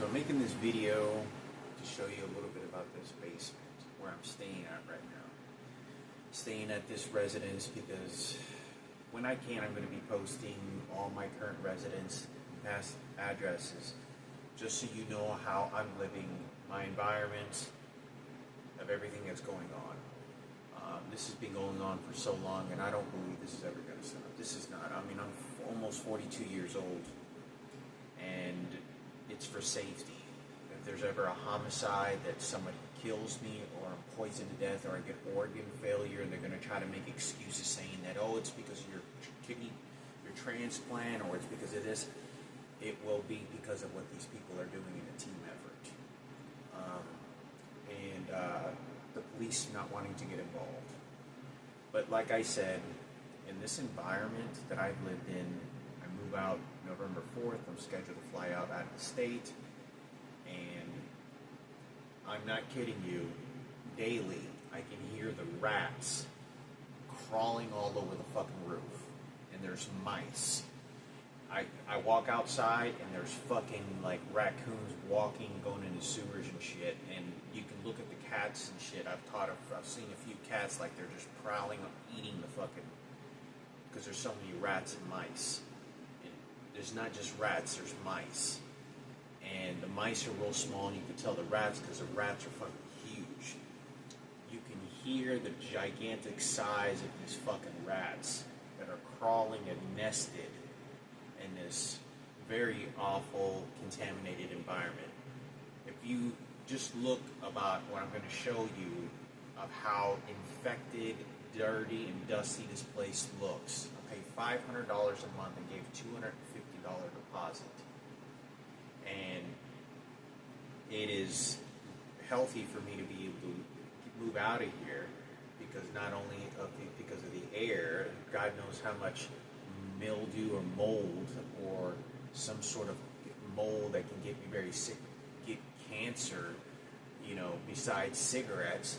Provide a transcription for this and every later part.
So I'm making this video to show you a little bit about this basement where I'm staying at right now. Staying at this residence because when I can, I'm going to be posting all my current residence, past addresses, just so you know how I'm living, my environment, of everything that's going on. This has been going on for so long, and I don't believe this is ever going to stop. This is not. I mean, I'm almost 42 years old, and it's for safety. If there's ever a homicide that somebody kills me, or I'm poisoned to death, or I get organ failure, and they're going to try to make excuses saying that, oh, it's because of your kidney, your transplant, or it's because of this, it will be because of what these people are doing in a team effort. The police not wanting to get involved. But like I said, in this environment that I've lived in, I move out November 4th. I'm scheduled to fly out of the state. And I'm not kidding you, daily I can hear the rats crawling all over the fucking roof. And there's mice. I walk outside and there's fucking like raccoons walking, going into sewers and shit. And you can look at the cats and shit. I've seen a few cats like they're just prowling up, eating the fucking, because there's so many rats and mice. And there's not just rats, there's mice. And the mice are real small, and you can tell the rats because the rats are fucking huge. You can hear the gigantic size of these fucking rats that are crawling and nested in this very awful, contaminated environment. If you just look about what I'm going to show you of how infected, dirty, and dusty this place looks. I paid $500 a month and gave $250 deposit. And it is healthy for me to be able to move out of here because not only because of the air, God knows how much mildew or mold or some sort of mold that can get me very sick, get cancer, besides cigarettes,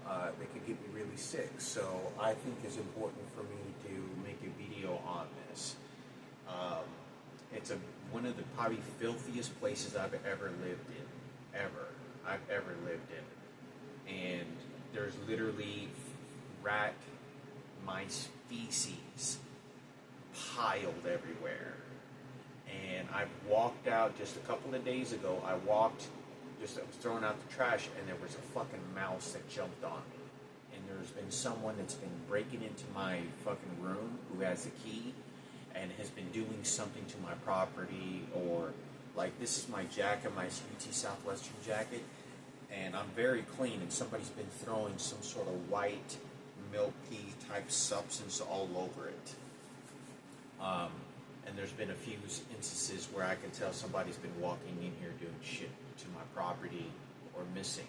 that could get me really sick. So I think it's important for me to make a video on this. It's one of the probably filthiest places I've ever lived in. And there's literally rat, mice, feces piled everywhere. And I walked out just a couple of days ago. I was throwing out the trash, and there was a fucking mouse that jumped on me. And there's been someone that's been breaking into my fucking room who has the key and has been doing something to my property, or like this is my jacket, my UT Southwestern jacket, and I'm very clean, and somebody's been throwing some sort of white milky type substance all over it. And there's been a few instances where I can tell somebody's been walking in here doing shit to my property, or missing,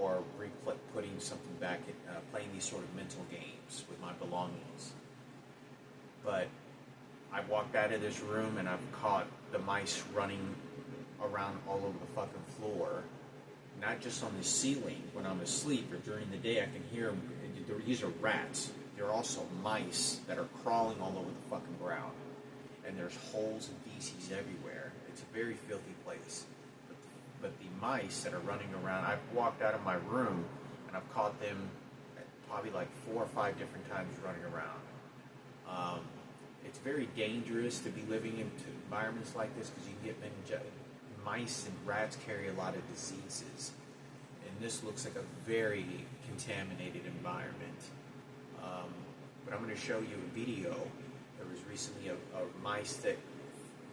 or putting something back, playing these sort of mental games with my belongings. But I walked out of this room and I've caught the mice running around all over the fucking floor, not just on the ceiling when I'm asleep, or during the day I can hear them. These are rats. There are also mice that are crawling all over the fucking ground. And there's holes and feces everywhere. It's a very filthy place. But the mice that are running around, I've walked out of my room and I've caught them probably like 4 or 5 different times running around. It's very dangerous to be living in environments like this because you get mice and rats carry a lot of diseases. And this looks like a very contaminated environment. But I'm going to show you a video. There was recently a mice that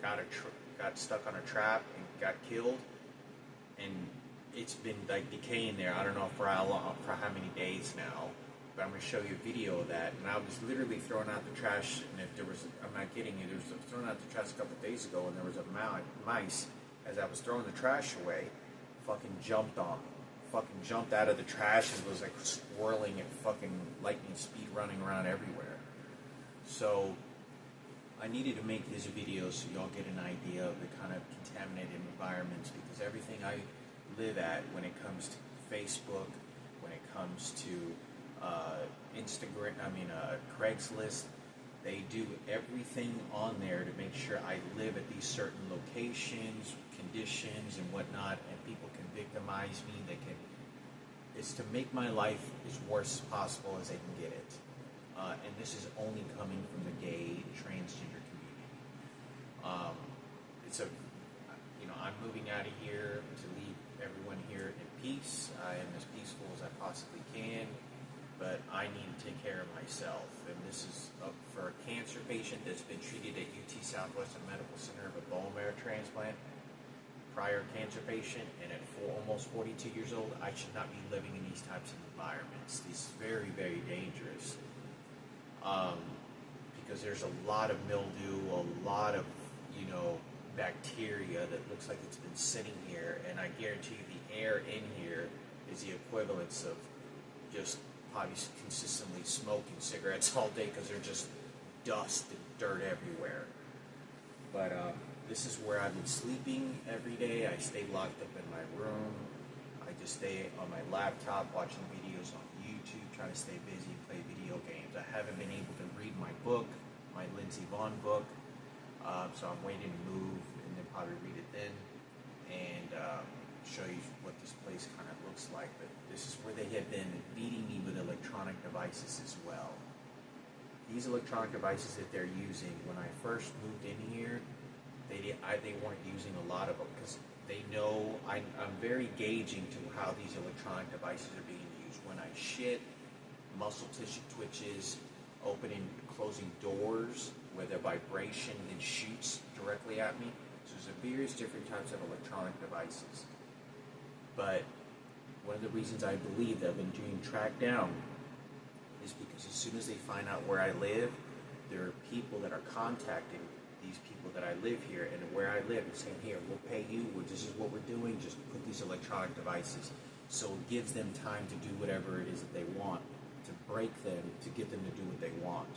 got stuck on a trap and got killed, and it's been like decaying there. I don't know for how long, for how many days now, but I'm going to show you a video of that. And I was literally throwing out the trash, and if there was, I'm not kidding you, throwing out the trash a couple of days ago, and there was a mice, as I was throwing the trash away, fucking jumped on me. Fucking jumped out of the trash and was like swirling at fucking lightning speed, running around everywhere. So I needed to make this video so y'all get an idea of the kind of contaminated environments, because everything I live at, when it comes to Facebook, when it comes to Craigslist, they do everything on there to make sure I live at these certain locations, conditions, conditions and whatnot, and people can victimize me. It's to make my life as worse as possible as they can get it. And this is only coming from the gay, transgender community. I'm moving out of here to leave everyone here in peace. I am as peaceful as I possibly can, but I need to take care of myself. And this is for a cancer patient that's been treated at UT Southwestern Medical Center of a bone marrow transplant, prior cancer patient, and at almost 42 years old, I should not be living in these types of environments. This is very, very dangerous. Because there's a lot of mildew, a lot of, bacteria that looks like it's been sitting here, and I guarantee you the air in here is the equivalence of just probably consistently smoking cigarettes all day because they're just dust and dirt everywhere. But this is where I've been sleeping every day. I stay locked up in my room. I just stay on my laptop watching videos on YouTube, trying to stay busy, play video games. I haven't been able to read my book, my Lindsey Vonn book, so I'm waiting to move and then probably read it then and show you what this place kind of looks like. But this is where they have been beating me with electronic devices as well. These electronic devices that they're using, when I first moved in here, they weren't using a lot of them because they know I'm very gauging to how these electronic devices are being used. When I shit, muscle tissue twitches, opening, closing doors where the vibration then shoots directly at me. So there's various different types of electronic devices. But one of the reasons I believe that I've been being tracked down is because as soon as they find out where I live, there are people that are contacting these people that I live here and where I live and saying, here, we'll pay you, this is what we're doing, just put these electronic devices. So it gives them time to do whatever it is that they want, to break them, to get them to do what they want.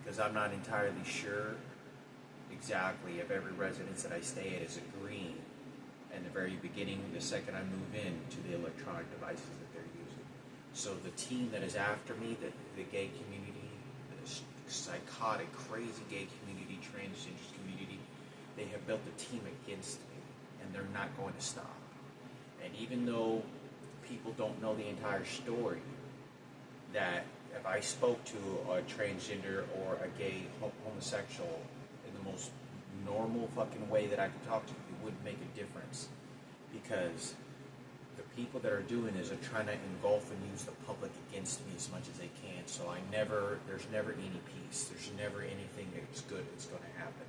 Because I'm not entirely sure exactly if every residence that I stay at is agreeing in the very beginning, the second I move in, to the electronic devices that they're using. So the team that is after me, the gay community, the psychotic, crazy gay community, transgender community, they have built a team against me, and they're not going to stop. And even though people don't know the entire story, that if I spoke to a transgender or a gay homosexual in the most normal fucking way that I could talk to, it wouldn't make a difference. Because the people that are doing this are trying to engulf and use the public against me as much as they can. So there's never any peace. There's never anything that's good that's going to happen.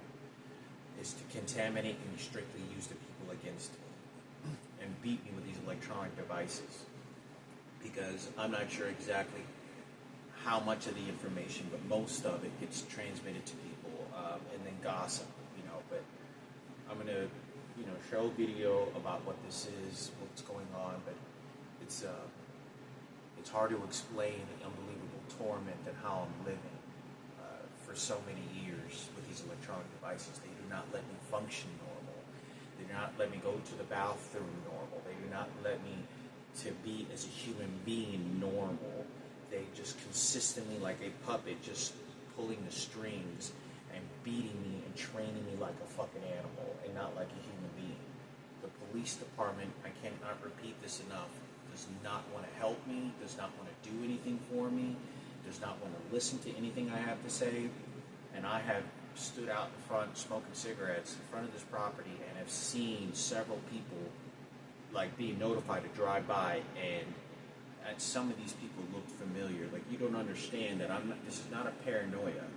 It's to contaminate and strictly use the people against me and beat me with these electronic devices. Because I'm not sure exactly how much of the information, but most of it gets transmitted to people and then gossip, But I'm going to, show a video about what this is, what's going on, but it's hard to explain the unbelievable torment and how I'm living for so many years with these electronic devices. They do not let me function normal. They do not let me go to the bathroom normal. They do not let me to be as a human being normal. They just consistently, like a puppet, just pulling the strings and beating me and training me like a fucking animal and not like a human being. The police department, I cannot repeat this enough, does not want to help me, does not want to do anything for me, does not want to listen to anything I have to say. And I have stood out in front smoking cigarettes in front of this property and have seen several people being notified to drive by, and some of these people looked familiar. You don't understand that this is not a paranoia.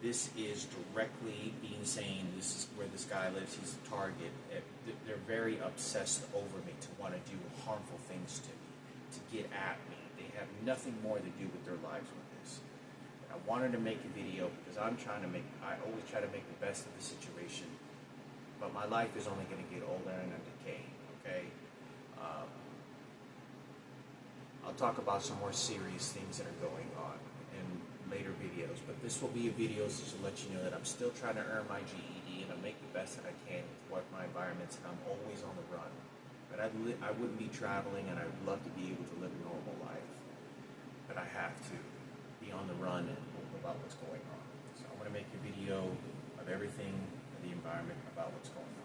This is directly being saying this is where this guy lives, he's a target. They're very obsessed over me to want to do harmful things to me, to get at me. They have nothing more to do with their lives with this. And I wanted to make a video because I always try to make the best of the situation. But my life is only going to get older and I'm decaying, okay? I'll talk about some more serious things that are going on in later videos, but this will be a video just to let you know that I'm still trying to earn my GED and I make the best that I can with what my environments, and I'm always on the run. But I wouldn't be traveling, and I would love to be able to live a normal life, but I have to be on the run and about what's going on. So I'm going to make a video of everything in the environment about what's going on.